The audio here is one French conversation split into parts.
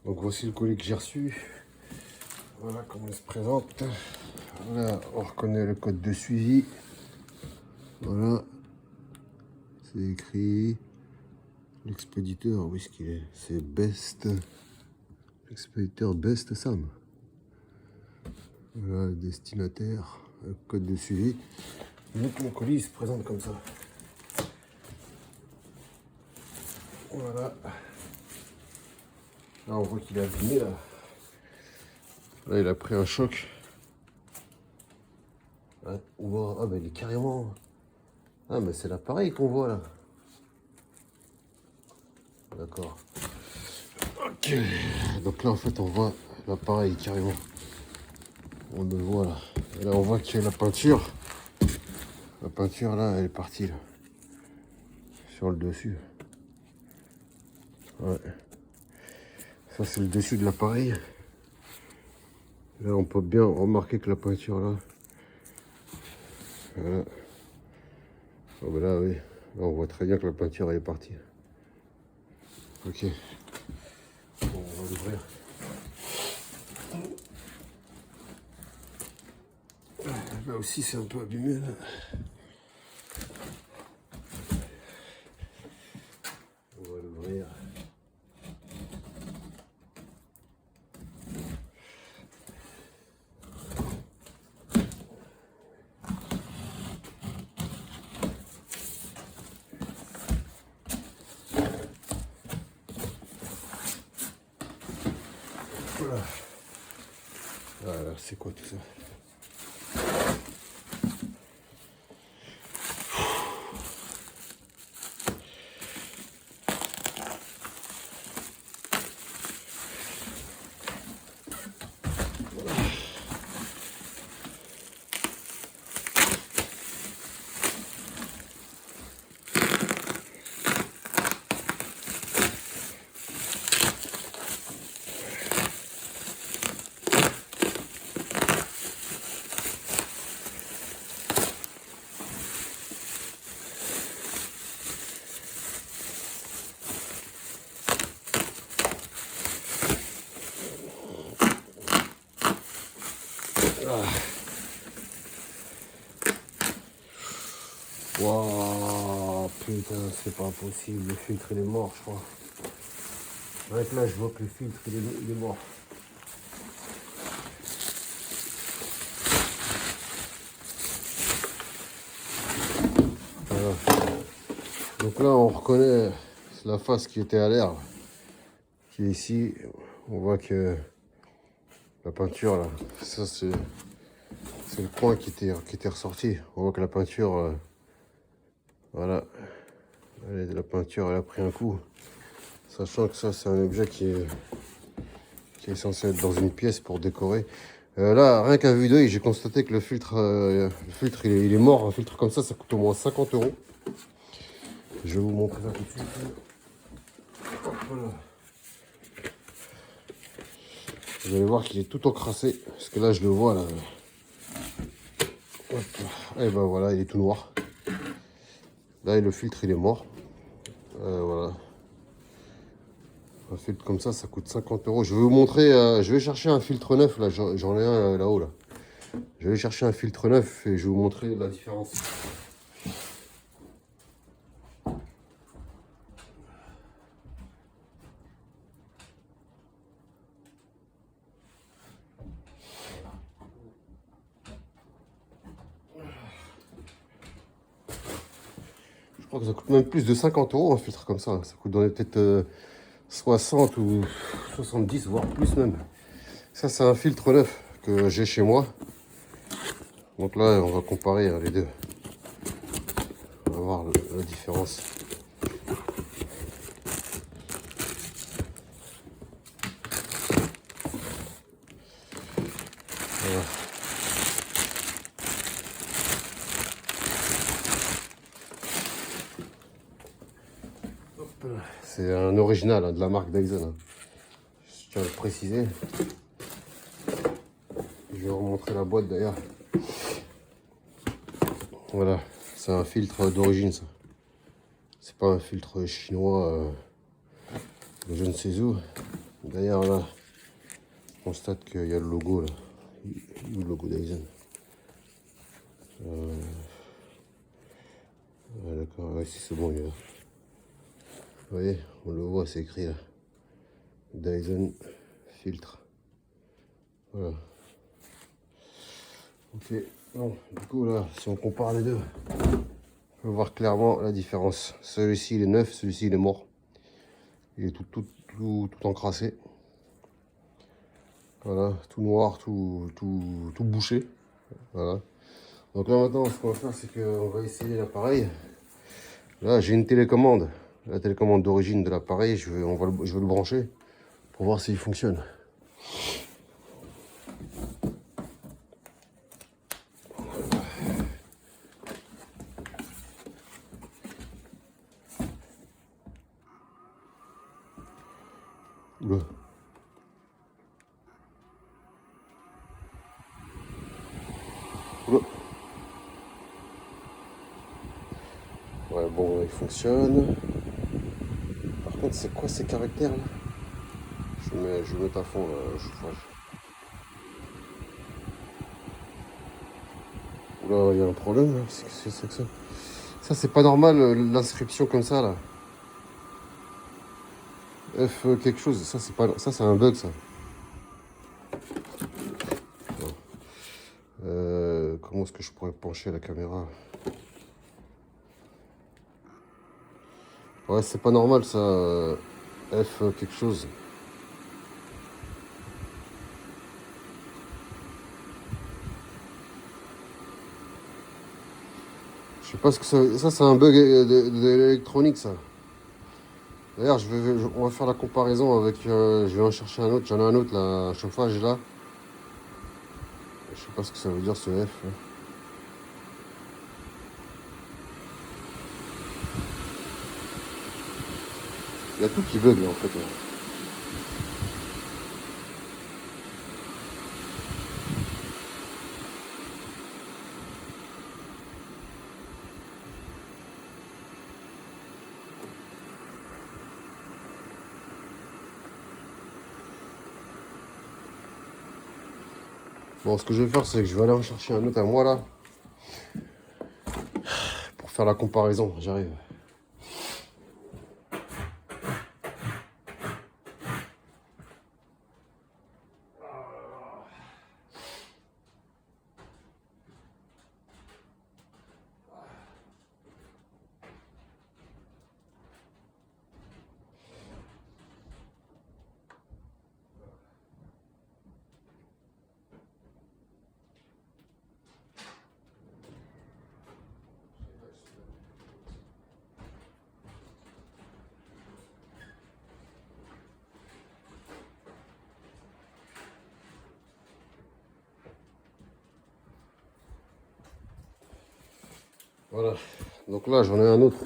Donc voici le colis que j'ai reçu. Voilà comment il se présente. Voilà, on reconnaît le code de suivi. Voilà, c'est écrit l'expéditeur. Où est-ce qu'il est? C'est Best. L'expéditeur Best Sam. Voilà le destinataire, le code de suivi. Donc mon colis il se présente comme ça. Voilà. Là on voit qu'il est abîmé là. Là il a pris un choc. Ah, ah mais il est carrément. Ah mais c'est l'appareil qu'on voit là. D'accord. Ok. Donc là en fait on voit l'appareil carrément. On le voit là. Et là on voit qu'il y a la peinture. La peinture là elle est partie là. Sur le dessus. Ouais. Ça c'est le dessus de l'appareil. Là on peut bien remarquer que la peinture là. Voilà. Oh, ben là oui. Là, on voit très bien que la peinture elle est partie. Ok. Bon, on va l'ouvrir. Là aussi c'est un peu abîmé là. On va l'ouvrir. Voilà. Voilà, c'est quoi tout ça? Waouh, putain, c'est pas possible, le filtre il est mort, je crois. Avec là, je vois que le filtre il est mort. Voilà. Donc là, on reconnaît la face qui était à l'air, qui est ici. On voit que la peinture là, ça c'est le coin qui était ressorti. On voit que la peinture, voilà, la peinture elle a pris un coup. Sachant que ça c'est un objet qui est censé être dans une pièce pour décorer. Là, rien qu'à vue d'œil, j'ai constaté que le filtre il est mort. Un filtre comme ça coûte au moins 50 €. Je vais vous montrer ça tout de suite. Voilà. Vous allez voir qu'il est tout encrassé. Parce que là, je le vois là. Hop. Et ben voilà, il est tout noir. Là, le filtre il est mort. Voilà. Un filtre comme ça coûte 50 €. Je vais vous montrer. Je vais chercher un filtre neuf là. J'en ai un là-haut là. Je vais chercher un filtre neuf et je vais vous montrer la différence. Je crois que ça coûte même plus de 50 € un filtre comme ça. Ça coûte dans les peut-être 60 ou 70, voire plus même. Ça, c'est un filtre neuf que j'ai chez moi. Donc là, on va comparer les deux. On va voir la différence. Voilà. C'est un original hein, de la marque Dyson. Hein. Je tiens à le préciser. Je vais vous remontrer la boîte d'ailleurs. Voilà, c'est un filtre d'origine ça. C'est pas un filtre chinois de je ne sais où. D'ailleurs là, on constate qu'il y a le logo là, le logo Dyson. Ouais, d'accord, ouais, si c'est bon, il est là. Vous voyez, on le voit, c'est écrit là. Dyson filtre. Voilà. Ok, bon, du coup là, si on compare les deux, on peut voir clairement la différence. Celui-ci il est neuf, celui-ci il est mort. Il est tout encrassé. Voilà, tout noir, tout bouché. Voilà. Donc là maintenant, ce qu'on va faire, c'est qu'on va essayer l'appareil. Là, j'ai une télécommande. La télécommande d'origine de l'appareil, je vais le brancher pour voir s'il fonctionne. Oula. Oula. Ouais, bon, il fonctionne. Par contre, c'est quoi ces caractères là? Je vais mettre à fond le chauffage. Oula, il y a un problème là. Qu'est-ce que c'est que ça? Ça, c'est pas normal, l'inscription comme ça là. F quelque chose, ça c'est pas. Ça, c'est un bug ça. Comment est-ce que je pourrais pencher la caméra? Ouais, c'est pas normal ça. F quelque chose. Je sais pas ce que ça. Ça, c'est un bug de l'électronique ça. D'ailleurs, on va faire la comparaison avec. Je vais en chercher un autre. J'en ai un autre là, un chauffage là. Je sais pas ce que ça veut dire ce F. Là. Il y a tout qui bug là en fait. Là. Bon, ce que je vais faire, c'est que je vais aller en chercher un autre à moi là. Pour faire la comparaison. J'arrive. Voilà. Donc là, j'en ai un autre.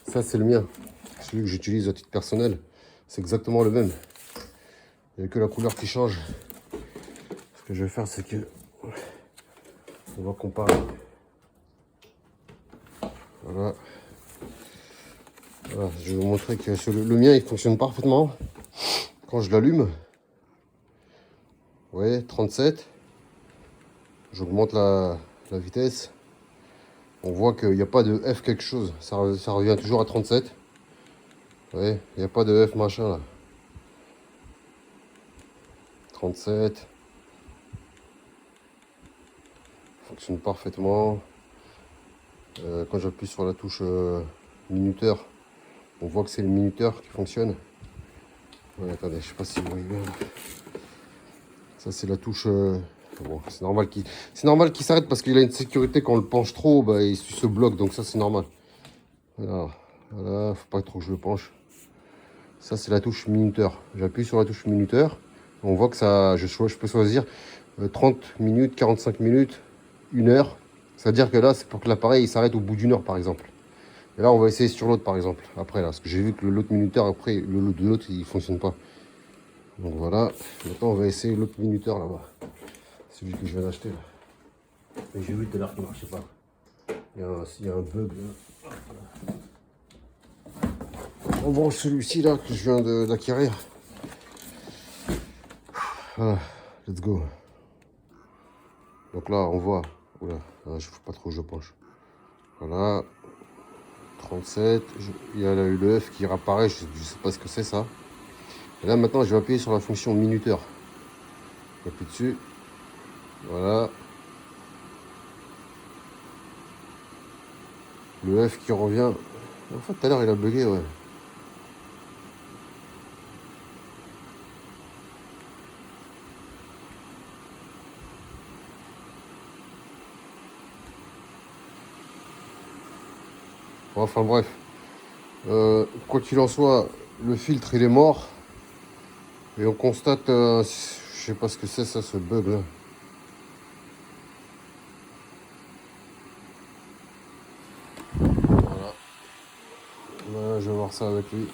Ça, c'est le mien. Celui que j'utilise à titre personnel. C'est exactement le même. Il n'y a que la couleur qui change. Ce que je vais faire, c'est que on va comparer. Voilà. Voilà. Je vais vous montrer que le mien, il fonctionne parfaitement. Quand je l'allume, vous voyez, 37. J'augmente la vitesse. On voit qu'il n'y a pas de F quelque chose. Ça revient toujours à 37. Vous voyez, il n'y a pas de F machin là. 37. Fonctionne parfaitement. Quand j'appuie sur la touche minuteur, on voit que c'est le minuteur qui fonctionne. Ouais, attendez, je sais pas si vous voyez bien. Ça c'est la touche. Bon, c'est normal qu'il s'arrête parce qu'il a une sécurité. Quand on le penche trop, bah, il se bloque, donc ça c'est normal. Voilà, voilà, faut pas trop que je le penche. Ça c'est la touche minuteur. J'appuie sur la touche minuteur. On voit que ça, je peux choisir 30 minutes, 45 minutes, 1 heure. C'est-à-dire que là, c'est pour que l'appareil s'arrête au bout d'1 heure, par exemple. Et là, on va essayer sur l'autre, par exemple. Après, là, parce que j'ai vu que l'autre minuteur, après, le lot de l'autre, il fonctionne pas. Donc voilà. Maintenant, on va essayer l'autre minuteur là-bas. Celui que je viens d'acheter. Et j'ai vu tout à l'heure qu'il ne marchait pas. Il y a un bug là. On branche celui-ci là que je viens d'acquérir. Voilà, let's go. Donc là, on voit. Oula, je ne fais pas trop, je penche. Voilà. 37. Il y a là l'œuf qui réapparaît. Je ne sais pas ce que c'est ça. Et là, maintenant, je vais appuyer sur la fonction minuteur. J'appuie dessus. Voilà. Le œuf qui revient. En fait, tout à l'heure, il a bugué, ouais. Enfin bref. Quoi qu'il en soit, le filtre, il est mort. Et on constate, je sais pas ce que c'est ça, ce bug là. Voilà. Voilà, je vais voir ça avec lui.